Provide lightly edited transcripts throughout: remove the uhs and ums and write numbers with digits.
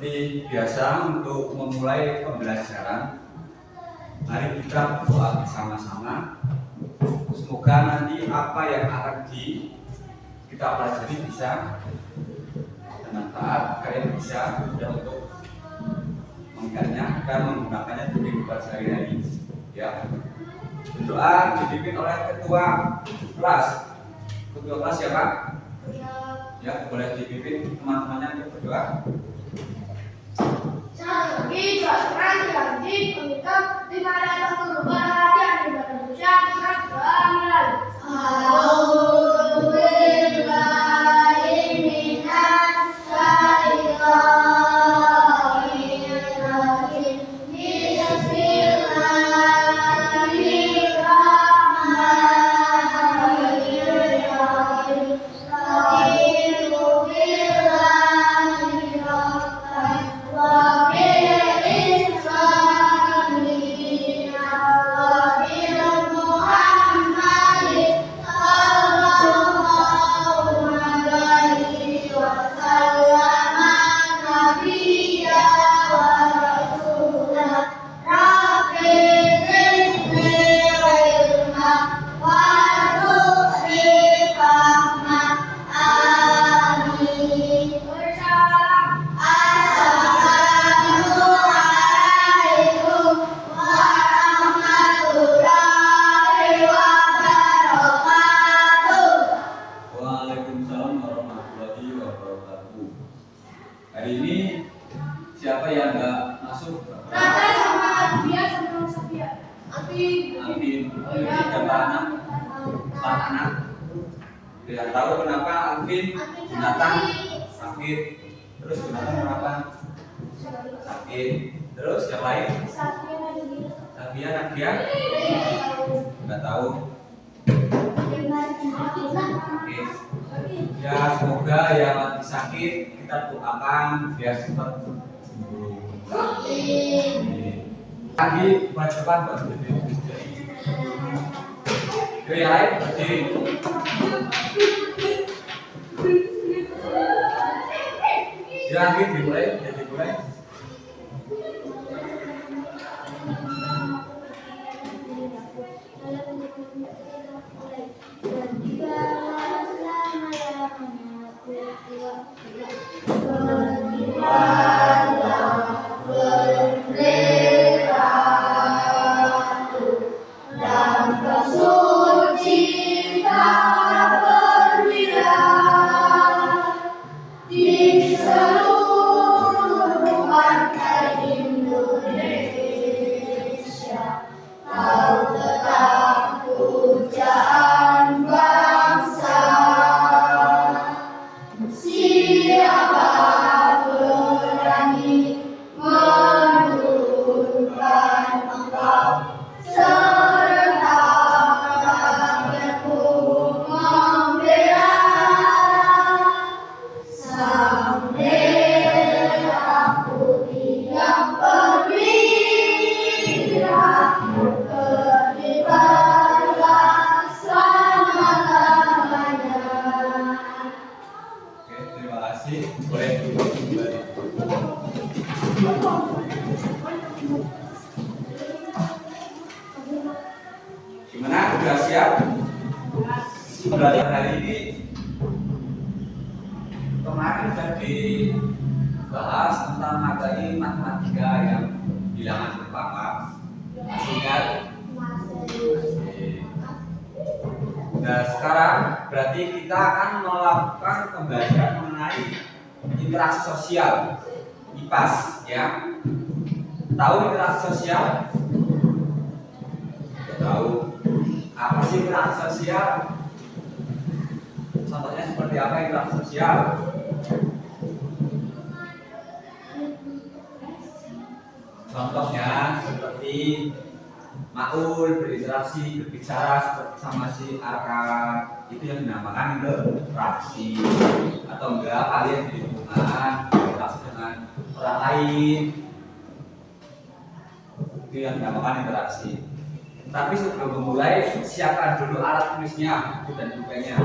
Seperti biasa untuk memulai pembelajaran, mari kita berdoa bersama-sama. Semoga nanti apa yang akan kita pelajari bisa bermanfaat, kalian bisa mudah untuk mengingatnya dan menggunakannya di kehidupan sehari-hari. Ya, berdoa dipimpin oleh ketua kelas. Ketua kelas siapa? Ya, boleh dipimpin teman-temannya untuk berdoa. Selamat pagi, saudara Janji, pengikut di mana guru berhati di Indonesia, kita berdoa mulai. Hari ini siapa yang nggak masuk? Nata sama Abia sama Safia. Alvin, dan anak. Tidak tahu kenapa Alvin, Jonathan sakit. Terus Jonathan kenapa? Sakit. Terus yang lain? Safia, Nadia? Nggak tahu. Oke. Ya, semoga yang lagi sakit kita doakan biar cepat sembuh. Lagi buat depan berdiri. Yang lain berdiri. Silahkan dimulai, dimulai. Gimana? Sudah siap? Belajar hari ini kemarin sudah dibahas tentang materi matematika yang bilangan pertama. Masih ingat? Nah, sekarang berarti kita akan melakukan pembelajaran mengenai interaksi sosial IPAS, ya. Tahu interaksi sosial? Tahu. Apa sih interaksi sosial? Contohnya seperti apa interaksi sosial? Contohnya seperti Maul berinteraksi, berbicara seperti sama si Arka, itu yang dinamakan interaksi. Atau enggak kalian di lingkungan berinteraksi dengan orang lain, itu yang dinamakan interaksi. Tapi sebelum memulai, siapkan dulu alat tulisnya, buku dan pulpennya.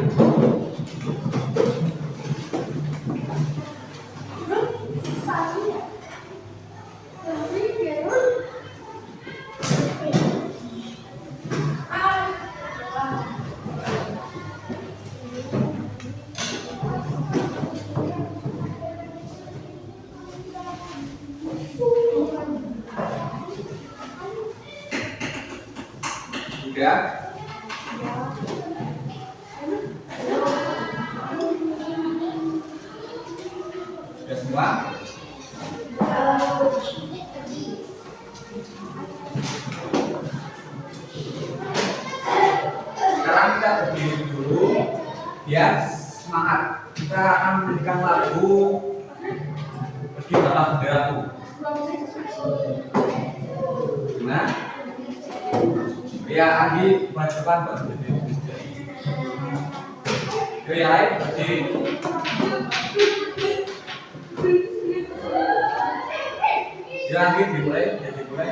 semua? Sekarang kita berdiri dulu, biar semangat. Kita akan memberikan lagu Pergi Dalam Benderaku. Gimana? Ya, Andi buat depan buat berdiri. Yang lain berdiri. Ya, Andi dimulai, jadi dimulai.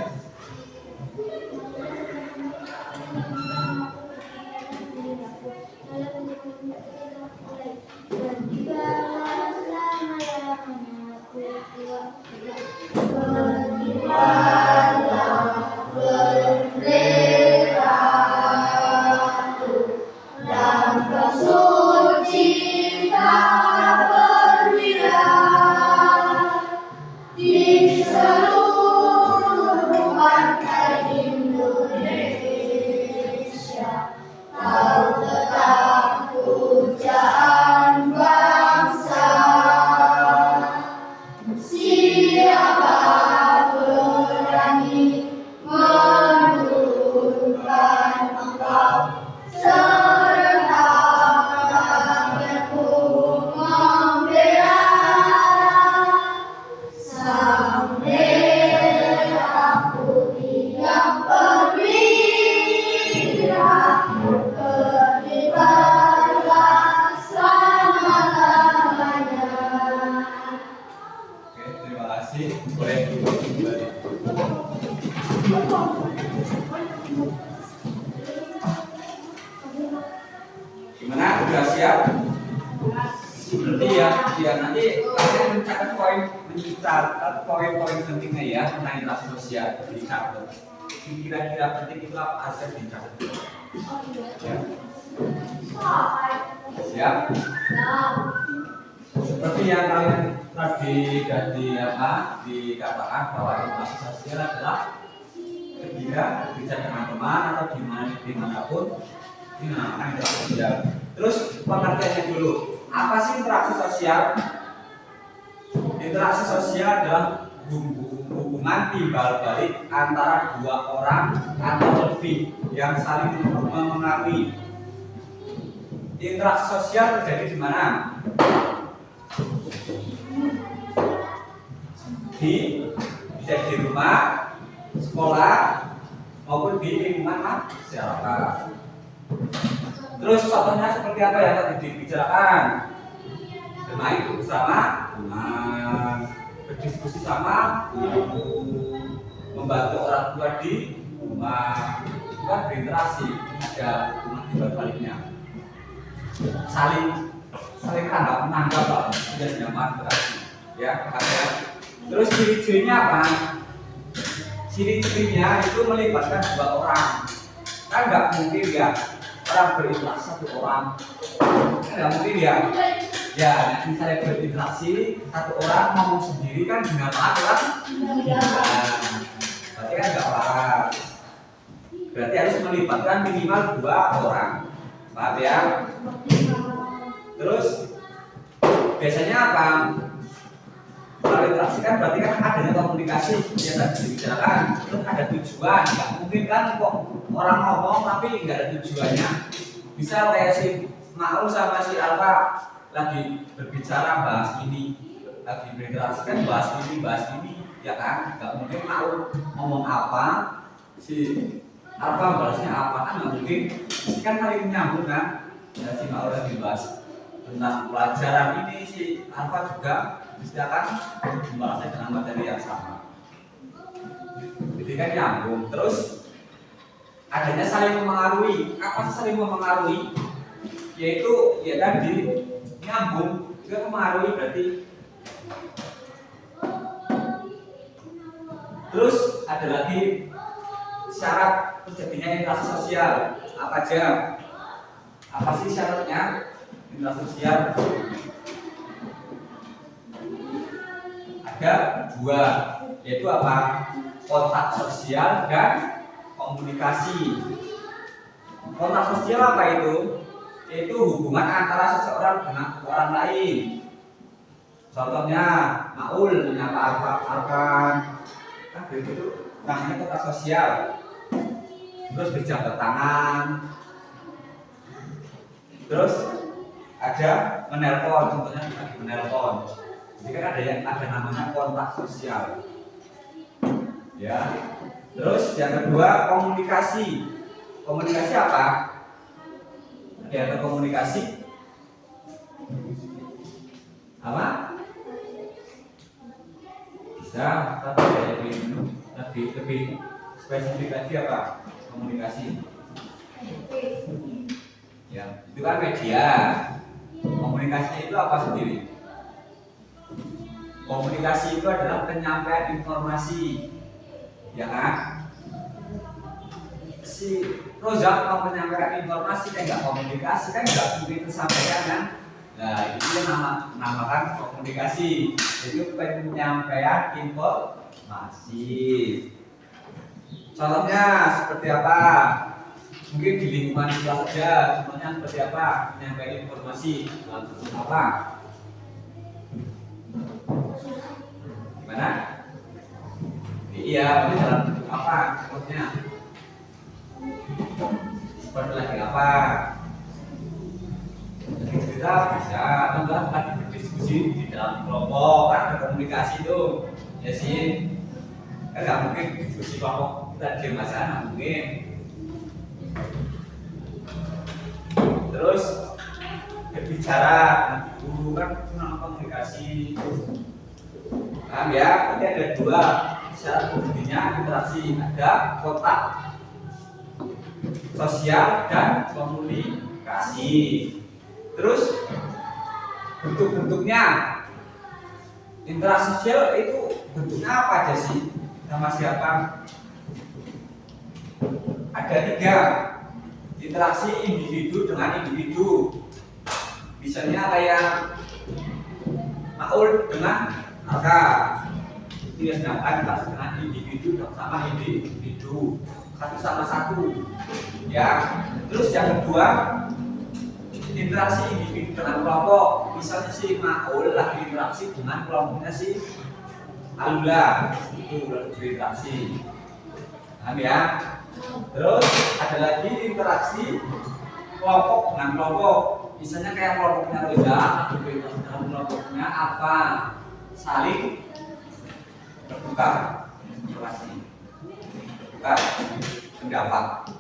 Gimana? Udah siap? Berarti ya nanti kalian mencatat poin-poin pentingnya ya tentang interaksi sosial dicatat. Kira-kira penting itu apa aja dicatat. Ya. Siap? Seperti yang kalian tadi dikatakan bahwa interaksi sosial adalah ketika berbicara dengan teman atau dimanapun ini namanya interaksi sosial. Terus pengertiannya dulu, apa sih interaksi sosial? Interaksi sosial adalah hubungan timbal balik antara dua orang atau lebih yang saling mempengaruhi. Interaksi sosial terjadi di mana? Bisa di rumah, sekolah, maupun di lingkungan masyarakat. Terus contohnya seperti apa yang tadi dibicarakan? Bermain bersama teman, berdiskusi sama guru, membantu orang tua di rumah, itu kan berinteraksi, ada hubungan timbal baliknya. Saling menanggap lah, tidak nyaman berarti. Ya, ada. Terus ciri-cirinya apa? Ciri-cirinya itu melibatkan dua orang. Kan nggak mungkin ya orang berinteraksi satu orang. Kan nggak mungkin ya. Ya, misalnya berinteraksi satu orang ngomong sendiri kan dengan kan? Nah, berarti kan nggak waras. Berarti harus melibatkan minimal dua orang. Paham ya? Terus biasanya apa? Kalau interaksi kan berarti kan adanya komunikasi yang tadi dibicarakan, terus ada tujuan. Nggak mungkin kan kok orang ngomong tapi nggak ada tujuannya. Bisa kayak si Maul sama si Alfa lagi berbicara bahas ini, lagi berinteraksi kan bahas ini, ya kan? Nggak mungkin Maul ngomong apa, si Alfa bahasnya apa, kan nggak mungkin. Ini kan kali nyambung kan? Ya, si Maul lagi bahas tentang pelajaran ini, si Alfa juga mesti akan membahasnya dengan materi yang sama. Jadi kan nyambung. Terus adanya saling memengaruhi. Apa sih saling memengaruhi? Yaitu ya tadi nyambung juga memengaruhi berarti. Terus ada lagi syarat terjadinya interaksi sosial. Apa aja? Apa sih syaratnya interaksi sosial? Ada dua, yaitu apa? Kontak sosial dan komunikasi. Kontak sosial apa itu? Yaitu hubungan antara seseorang dengan orang lain. Contohnya Maul menyapa Arkan, kan begitu namanya kontak sosial. Terus berjabat tangan, terus ada menelpon, contohnya lagi menelpon. Jadi kan ada namanya kontak sosial. Ya. Terus yang kedua komunikasi. Komunikasi apa? Ada komunikasi apa? Bisa, tapi lebih spesifik lagi apa? Komunikasi. Ya, itu kan media. Komunikasi itu apa sendiri? Komunikasi itu adalah penyampaian informasi, ya kan? Si Rozak mau menyampaikan informasi kan nggak komunikasi kan nggak mungkin tersampaikan kan? Nah itu dia namakan komunikasi, itu penyampaian informasi. Contohnya seperti apa? Mungkin di lingkungan kelas saja, contohnya seperti apa? Menyampaikan informasi apa? Gimana? Iya, ini dalam bentuk apa? Contohnya seperti lagi apa? Kita bisa lagi berdiskusi di dalam kelompok, kan ada komunikasi itu, ya sih. Kan nggak mungkin diskusi kelompok kita diam aja, nggak mungkin. Terus berbicara, guru kan nama komunikasi. Paham ya? Nanti ada dua syarat pentingnya interaksi, ada kontak sosial dan komunikasi. Terus bentuk-bentuknya interaksi sosial itu bentuknya apa aja sih? Sama siapa? Ada 3. Interaksi individu dengan individu. Misalnya kayak Maul dengan Arka. Itu yang sedangkan interaksi dengan individu sama individu. Satu sama satu. Ya. Terus yang kedua, interaksi individu dengan kelompok. Misalnya si Maul lagi interaksi dengan kelompoknya si Alula, itu berinteraksi. Paham ya? Terus ada lagi interaksi kelompok dengan kelompok. Misalnya kayak kelompoknya Roja, atau dalam kelompoknya apa? Saling bertukar informasi, bertukar pendapat.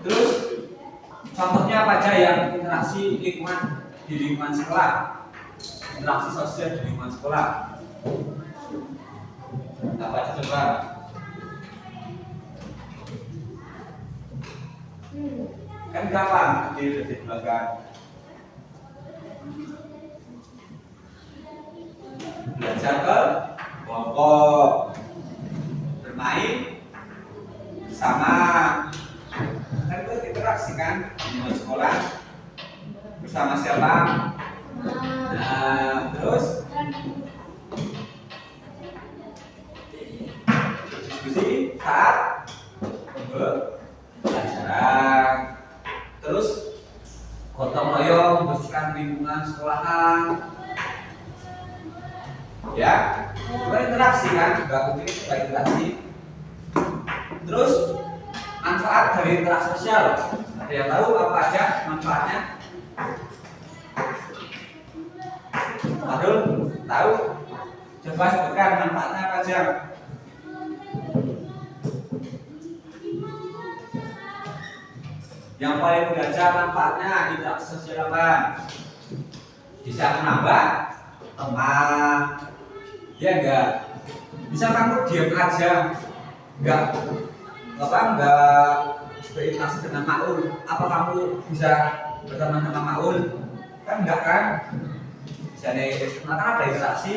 Terus contohnya apa aja yang interaksi lingkungan di lingkungan sekolah, interaksi sosial di lingkungan sekolah? Apa aja coba? Kan gampang di belakang. Belajar ke kelompok, bermain bersama, kan itu interaksi kan di sekolah bersama siapa? Nah, terus diskusi saat pembelajaran, terus gotong royong membersihkan lingkungan sekolahan, ya, itu interaksi kan, juga mungkin juga interaksi. Terus manfaat dari interaksi sosial, ada yang tahu apa aja manfaatnya? Adul, tahu? Coba sebutkan manfaatnya apa aja. Yang paling mudah aja manfaatnya interaksi sosial apa? Bisa menambah teman, ya enggak? Bisa kamu diam aja, enggak berinteraksi dengan Maul, apa kamu bisa berteman sama Maul? Kan enggak kan? Bisa nih, maka ada interaksi,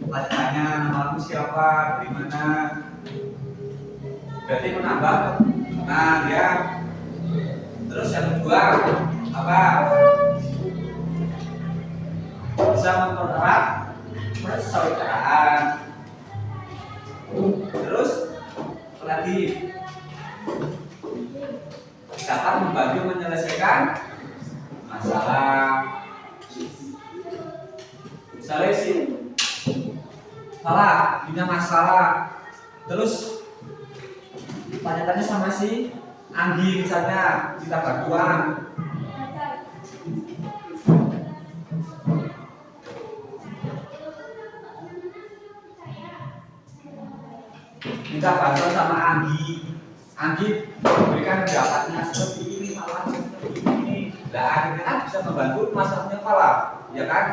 tanya nama kamu siapa, di mana, berarti menambah teman ya. Terus yang kedua apa? Bisa mempererat persaudaraan. Terus lagi dapat membantu menyelesaikan masalah. salah, punya masalah. Terus tanya-tanya sama si Anggi misalnya, kita bantuan. Minta bantuan sama Anggi. Anggi berikan pendapatnya seperti ini, masalahnya seperti ini. Nah akhirnya kan bisa membantu masalahnya Fala, ya kan?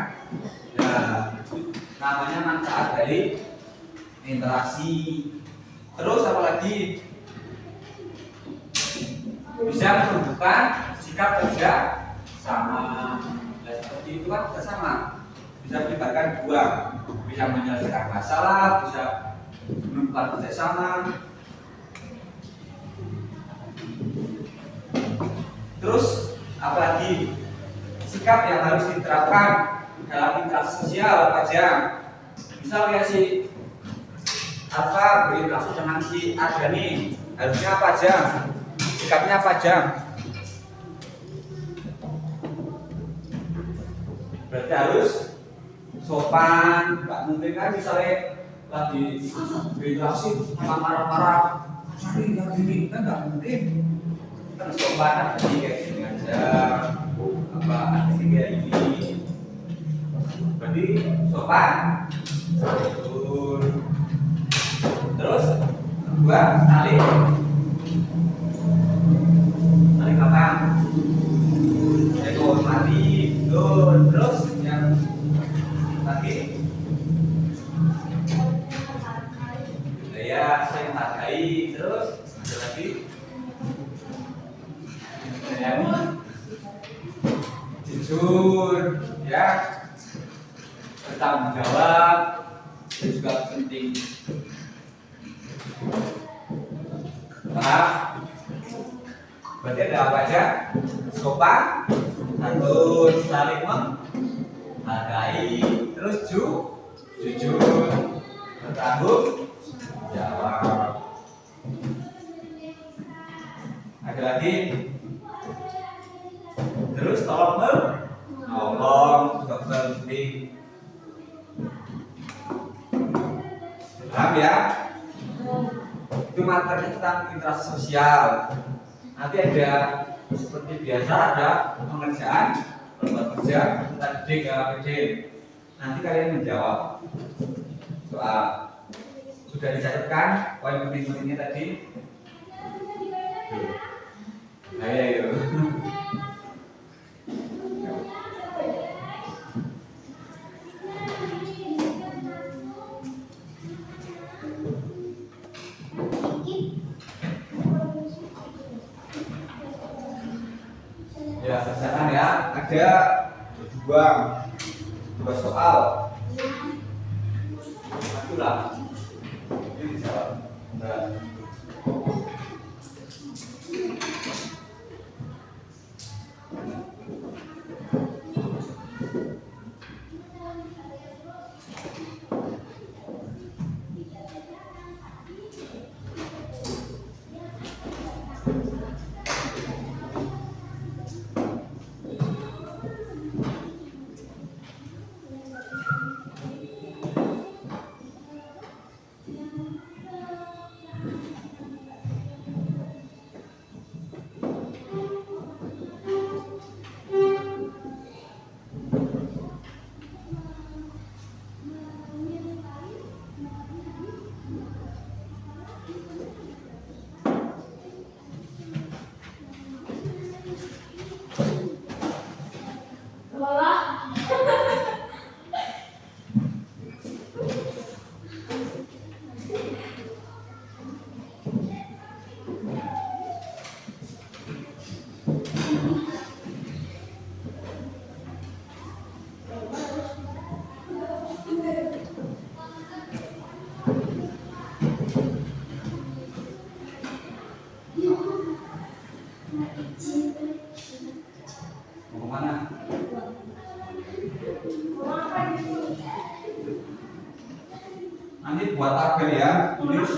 Nah, namanya manfaat dari interaksi. Terus apa lagi? Bisa menunjukkan sikap kerja sama. Nah, seperti itu kan kita sama. Bisa melibatkan dua, bisa menyelesaikan masalah, bisa menunjukkan kerjasama. Terus apalagi sikap yang harus diterapkan dalam interaksi sosial apa aja? Misal ya si apa berinteraksi dengan si Arga nih, harusnya apa aja? Sikapnya apa aja? Berarti harus sopan, nggak mungkin kan misalnya lagi berinteraksi sama marah-marah, cari yang ini kan nggak mungkin. Kita sopan aja kayak gini aja, apa aja kayak gini. Berarti sopan, betul. Terus kedua saling apa? Menghormati, betul. Terus yang lagi ya saya menghargai. Terus ada lagi jujur, ya, bertanggung jawab, itu juga penting. Nah, berarti ada apa aja? Sopan, santun, saling menghargai, terus jujur, bertanggung jawab. Ada lagi? Terus tolong menolong juga penting. Paham ya? Itu materi tentang interaksi sosial. Nanti ada seperti biasa ada pengerjaan kelompok kerja tentang D. Nanti kalian menjawab soal. Sudah dicatatkan poin penting-pentingnya tadi? Ayo. Ya, kerjaan ya, ada dua soal. Itulah. Ini dijawab. Nah. Mau kemana? Nanti buat tabel ya, tulis.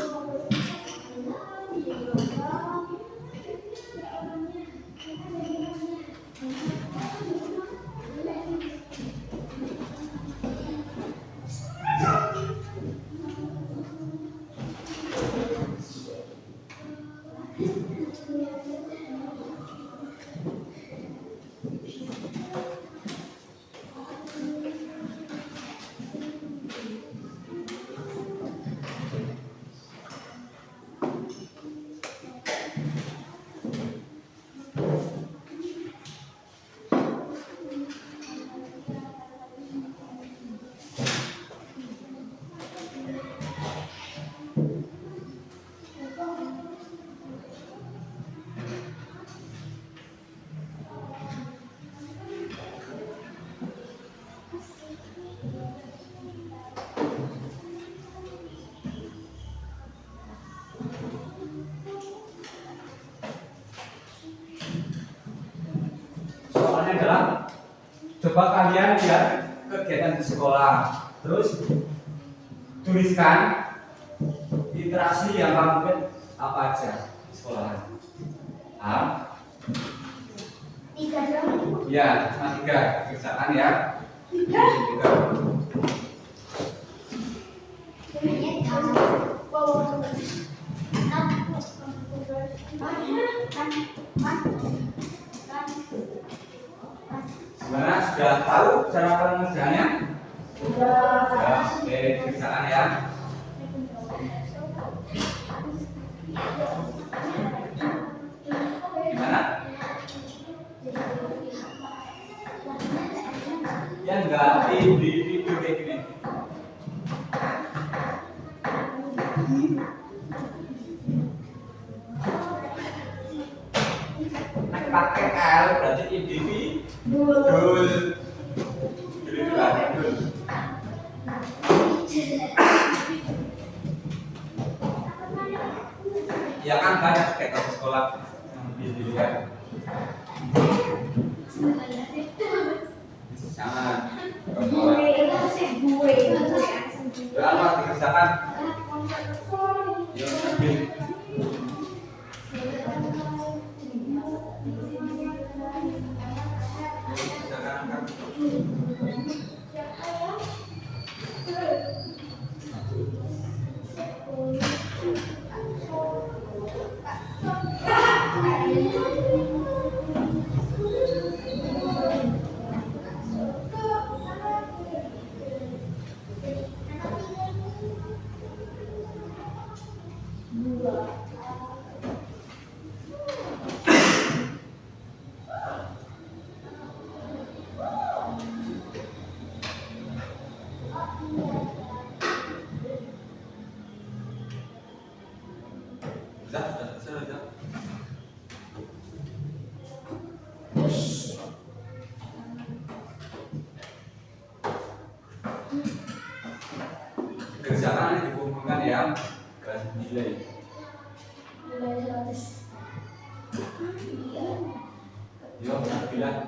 Coba kalian lihat kegiatan di sekolah, terus tuliskan interaksi yang lakukan apa aja di sekolah. Tiga jam. Ya, cuma 3 kerjaan ya. 3. Gimana? Sudah tahu cara pengerjaannya? Sudah. Ya, oke, kerjaan ya. Gimana? Ya enggak di video kayak gini. Nek pakai L berarti individu. Dul. Dul itu apa? Dul. Ya kan banyak kayak di sekolah yang dilihat. Jangan. Apa dikerjakan? Ya, ambil. Sudah. Kerjaan dikumpulkan ya, kasih nilai. Nilai 100. Yuk, bilang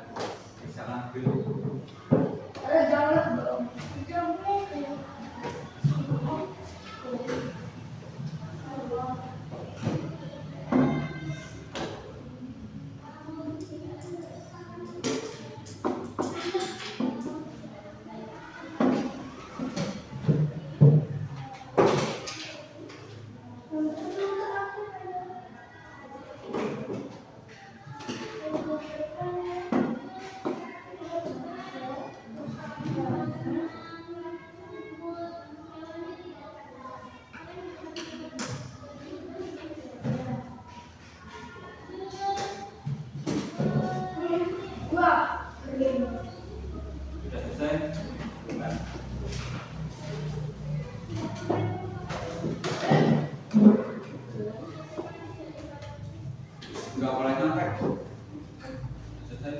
bisa ngambil. Jangan dong. Wah, keren. Sudah selesai. Enggak boleh nyontek. Selesai.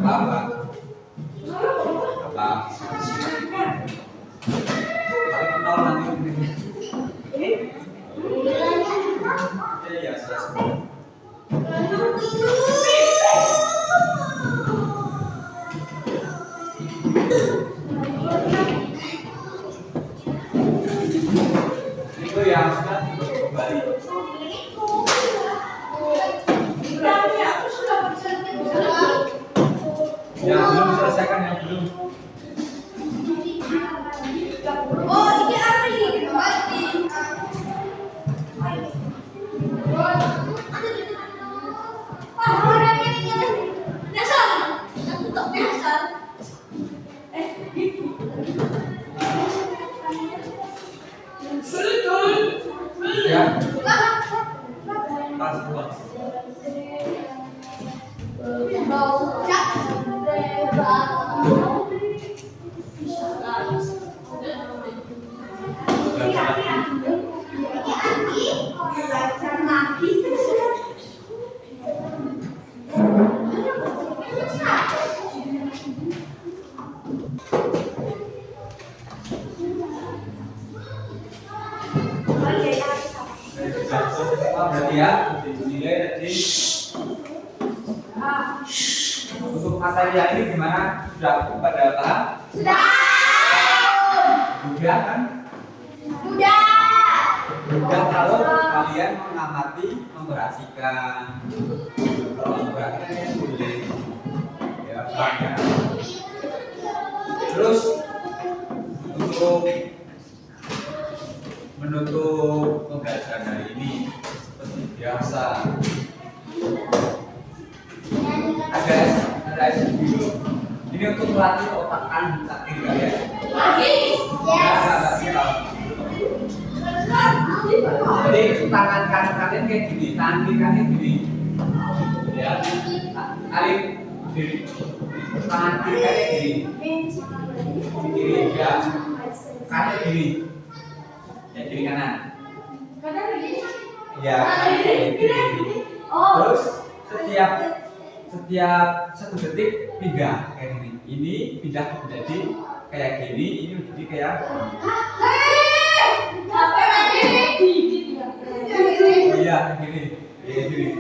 Apa? Apa? berarti ya dinilai tadi. Untuk materi yang ini gimana? Sudah pada paham? Sudah. Mudah kan? Sudah. Mudah kalau kalian mengamati, memperhatikan. Kalau memperhatikan ya sulit. Ya, paham ya. Terus untuk menutup pembelajaran hari ini seperti biasa ada dulu. Ini untuk melatih otak kanan kiri kalian. Jadi tangan kanan kalian kayak gini, tangan kiri kalian gini. Ya, kalian gini. Tangan kiri kalian gini. Kiri ya. Kanan gini. Ya kiri kanan. Ya, kiri. Terus setiap 1 detik pindah kayak gini. Ini pindah menjadi kayak gini, ini menjadi kayak oh iya gini. Kayak gini.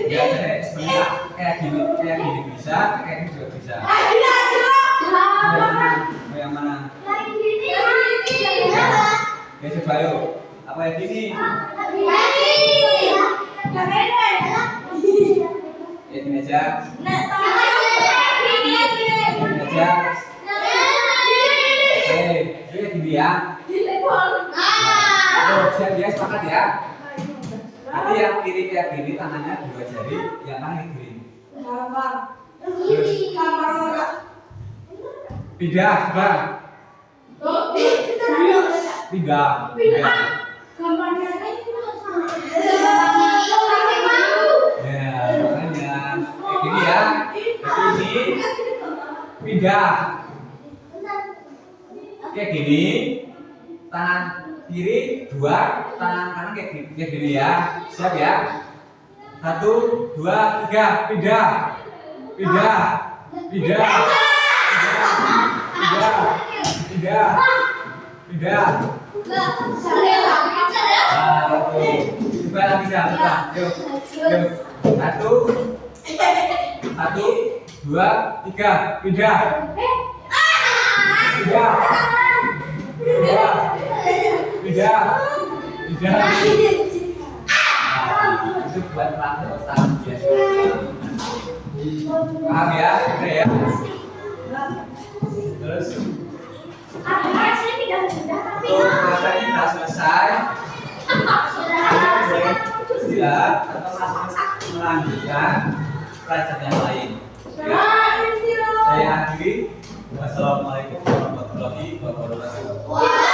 Ya, jadi sebenarnya kayak gini bisa, kayak gini juga bisa. Yang mana? Ya coba yuk. Apa yang gini? Ya gini aja. Gini aja. Dia gini ya. Siap ya, sepakat ya. Nanti yang kiri kayak gini, tangannya 2 jari, yang kanan kayak gini. Pindah, bang. Pindah. Ya, makanya kayak gini ya. Jadi ini pindah. Kayak gini, tangan kiri 2, tangan kanan kayak gini ya. Siap ya? 1, 2, 3, pindah. Pindah. Pindah. Pindah. Pindah. Coba lagi dah. Yuk. 1, 2, 3, pindah. Pindah. Pindah. Pindah. Itu buat melatih otak biasa. Paham ya? Udah ya? Terus materi sudah selesai. Istirahat atau langsung melanjutkan pelajaran yang lain. Ya. Saya akhiri. Wassalamualaikum warahmatullahi wabarakatuh.